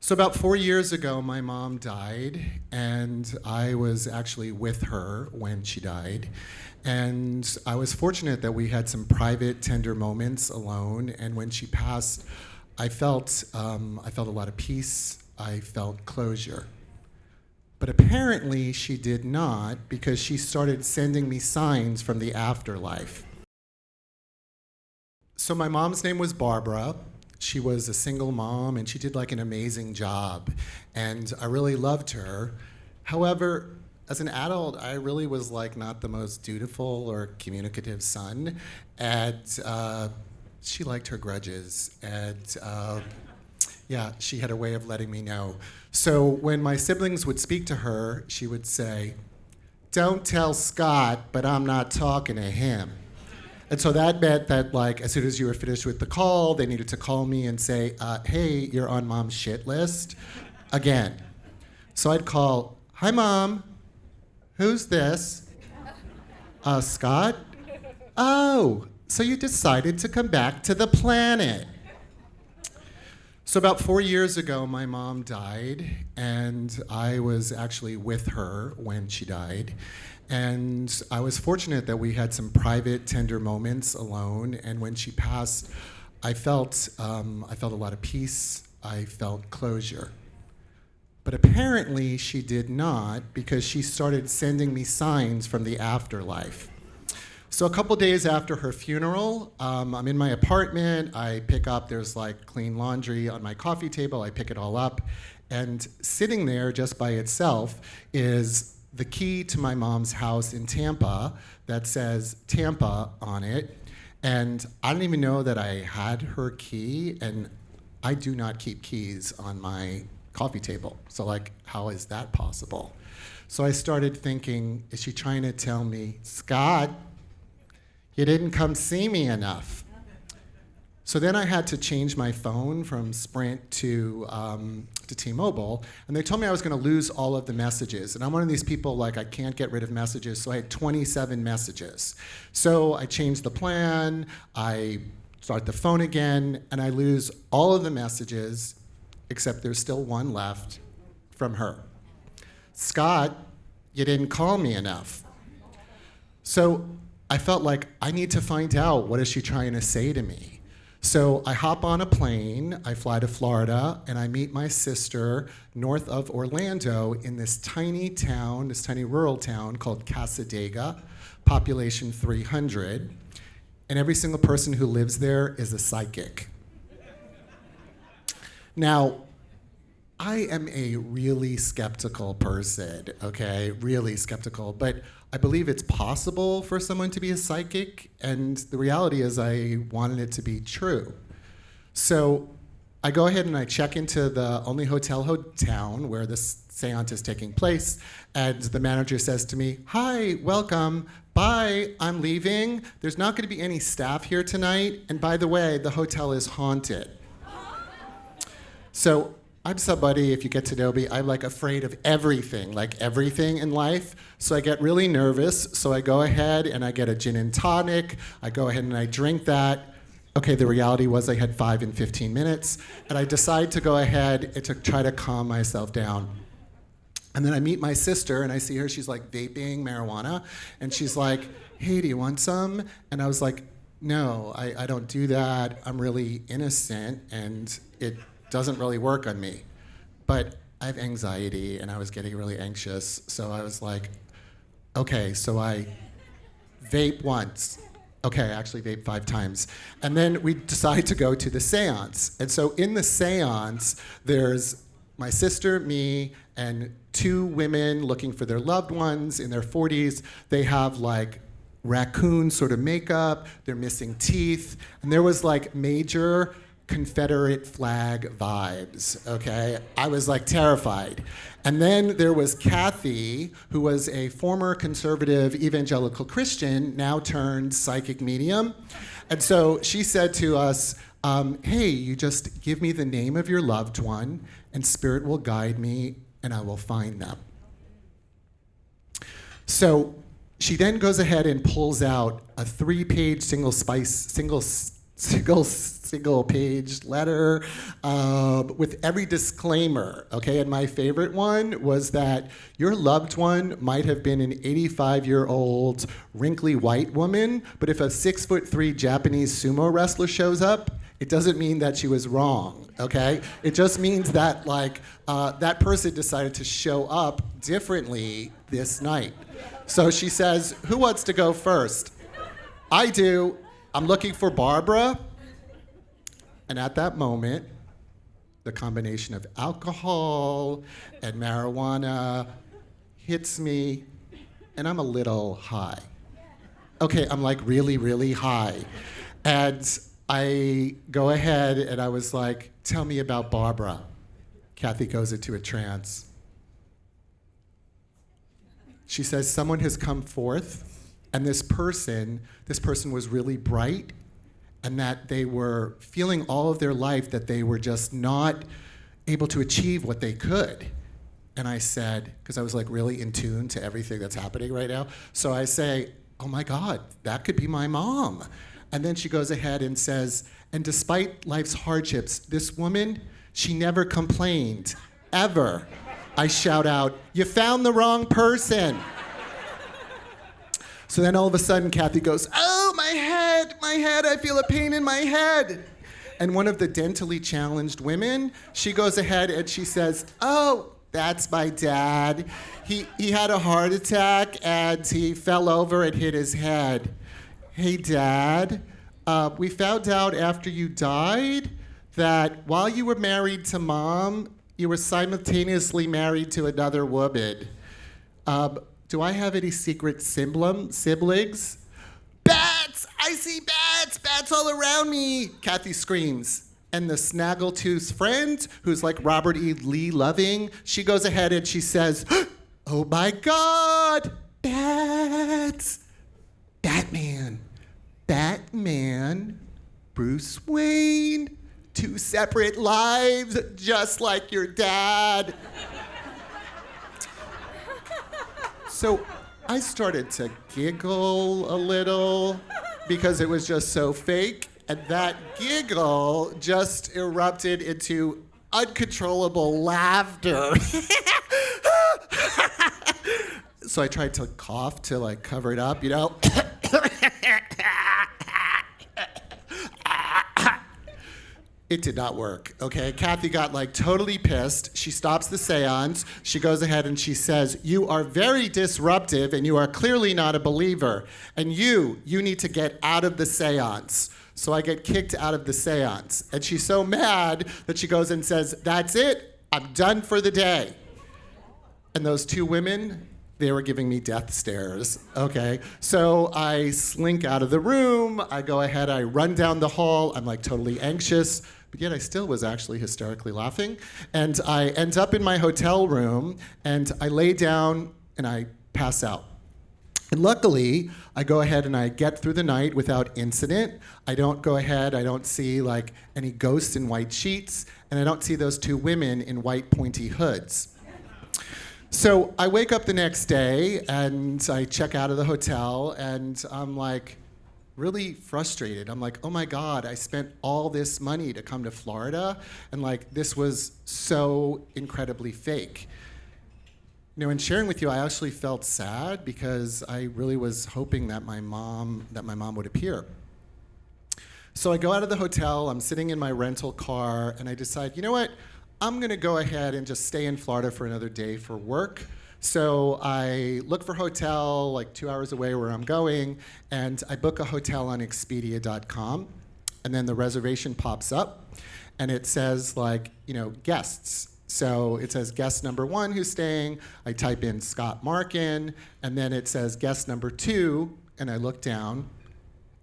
So about 4 years ago, my mom died, and I was actually with her when she died. And I was fortunate that we had some private, tender moments alone. And when she passed, I felt a lot of peace. I felt closure. But apparently, she did not, because she started sending me signs from the afterlife. So my mom's name was Barbara. She was a single mom, and she did like an amazing job. And I really loved her. However, as an adult, I really was like not the most dutiful or communicative son. And she liked her grudges. And yeah, she had a way of letting me know. So when my siblings would speak to her, she would say, "Don't tell Scott, but I'm not talking to him." And so that meant that, like, as soon as you were finished with the call, they needed to call me and say, "Hey, you're on Mom's shit list again." So I'd call, "Hi, Mom. Who's this?" "Scott? Oh, so you decided to come back to the planet." So about 4 years ago, my mom died, and I was actually with her when she died. And I was fortunate that we had some private, tender moments alone. And when she passed, I felt a lot of peace. I felt closure. But apparently, she did not, because she started sending me signs from the afterlife. So a couple days after her funeral, I'm in my apartment. I pick up, there's like clean laundry on my coffee table. I pick it all up. And sitting there just by itself is the key to my mom's house in Tampa that says Tampa on it. And I don't even know that I had her key, and I do not keep keys on my coffee table. So like, how is that possible? So I started thinking, is she trying to tell me, "Scott, you didn't come see me enough"? So then I had to change my phone from Sprint to T-Mobile, and they told me I was going to lose all of the messages. And I'm one of these people, like, I can't get rid of messages, so I had 27 messages. So I changed the plan, I start the phone again, and I lose all of the messages, except there's still one left from her. "Scott, you didn't call me enough." So I felt like I need to find out, what is she trying to say to me? So I hop on a plane, I fly to Florida, and I meet my sister north of Orlando in this tiny town, this tiny rural town called Casadega, population 300. And every single person who lives there is a psychic. Now, I am a really skeptical person, okay? Really skeptical, but I believe it's possible for someone to be a psychic, and the reality is I wanted it to be true. So I go ahead and I check into the only hotel town where this seance is taking place, and the manager says to me, "Hi, welcome, bye, I'm leaving. There's not gonna be any staff here tonight, and by the way, the hotel is haunted." So I'm somebody, if you get to know me, I'm like afraid of everything, like everything in life. So I get really nervous. So I go ahead and I get a gin and tonic. I go ahead and I drink that. Okay, the reality was I had 5 and 15 minutes. And I decide to go ahead and to try to calm myself down. And then I meet my sister and I see her, she's like vaping marijuana. And she's like, "Hey, do you want some?" And I was like, "No, I don't do that. I'm really innocent, and it doesn't really work on me." But I have anxiety, and I was getting really anxious. So I was like, okay, so I vape once. Okay, I actually vape 5 times. And then we decide to go to the seance. And so in the seance, there's my sister, me, and 2 women looking for their loved ones in their 40s. They have like raccoon sort of makeup, they're missing teeth, and there was like major Confederate flag vibes, okay? I was like terrified. And then there was Kathy, who was a former conservative evangelical Christian, now turned psychic medium. And so she said to us, "Hey, you just give me the name of your loved one, and Spirit will guide me, and I will find them." So she then goes ahead and pulls out a 3-page single single page letter with every disclaimer, okay? And my favorite one was that your loved one might have been an 85-year-old wrinkly white woman, but if a 6'3" Japanese sumo wrestler shows up, it doesn't mean that she was wrong, okay? It just means that that person decided to show up differently this night. So she says, who wants to go first? I do. I'm looking for Barbara. And at that moment, the combination of alcohol and marijuana hits me, and I'm a little high. Okay, I'm like really, really high. And I go ahead and I was like, tell me about Barbara. Kathy goes into a trance. She says, someone has come forth, and this person was really bright, and that they were feeling all of their life that they were just not able to achieve what they could. And I said, because I was like really in tune to everything that's happening right now, so I say, oh my God, that could be my mom. And then she goes ahead and says, and despite life's hardships, this woman, she never complained, ever. I shout out, you found the wrong person. So then all of a sudden, Kathy goes, oh, my head, I feel a pain in my head. And one of the dentally challenged women, she goes ahead and she says, oh, that's my dad. He had a heart attack and he fell over and hit his head. Hey, Dad, we found out after you died that while you were married to Mom, you were simultaneously married to another woman. Do I have any secret siblings? Bats! I see bats! Bats all around me! Kathy screams. And the snaggletooth friend, who's like Robert E. Lee Loving, she goes ahead and she says, oh my God! Bats! Batman, Bruce Wayne, two separate lives, just like your dad. So I started to giggle a little because it was just so fake, and that giggle just erupted into uncontrollable laughter. So I tried to cough to like cover it up, you know? It did not work, okay? Kathy got like totally pissed. She stops the seance. She goes ahead and she says, you are very disruptive and you are clearly not a believer. And you need to get out of the seance. So I get kicked out of the seance. And she's so mad that she goes and says, that's it, I'm done for the day. And those two women, they were giving me death stares, okay? So I slink out of the room, I go ahead, I run down the hall, I'm like totally anxious, but yet I still was actually hysterically laughing. And I end up in my hotel room, and I lay down and I pass out. And luckily, I go ahead and I get through the night without incident. I don't see like any ghosts in white sheets, and I don't see those two women in white pointy hoods. So I wake up the next day and I check out of the hotel and I'm like really frustrated. I'm like, oh my God, I spent all this money to come to Florida and like this was so incredibly fake. You know, in sharing with you, I actually felt sad because I really was hoping that my mom would appear. So I go out of the hotel, I'm sitting in my rental car, and I decide, you know what? I'm gonna go ahead and just stay in Florida for another day for work. So I look for a hotel like 2 hours away where I'm going, and I book a hotel on Expedia.com, and then the reservation pops up, and it says like, you know, guests. So it says guest number 1 who's staying, I type in Scot Marken, and then it says guest number 2, and I look down,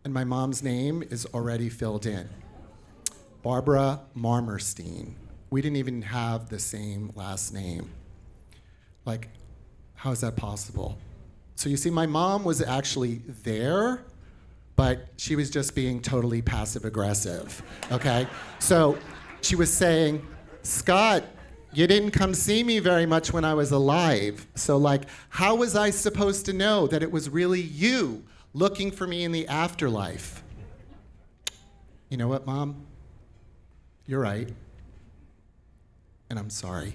and my mom's name is already filled in. Barbara Marmerstein. We didn't even have the same last name. Like, how is that possible? So you see, my mom was actually there, but she was just being totally passive aggressive, okay? So she was saying, Scott, you didn't come see me very much when I was alive. So like, how was I supposed to know that it was really you looking for me in the afterlife? You know what, Mom? You're right. And I'm sorry.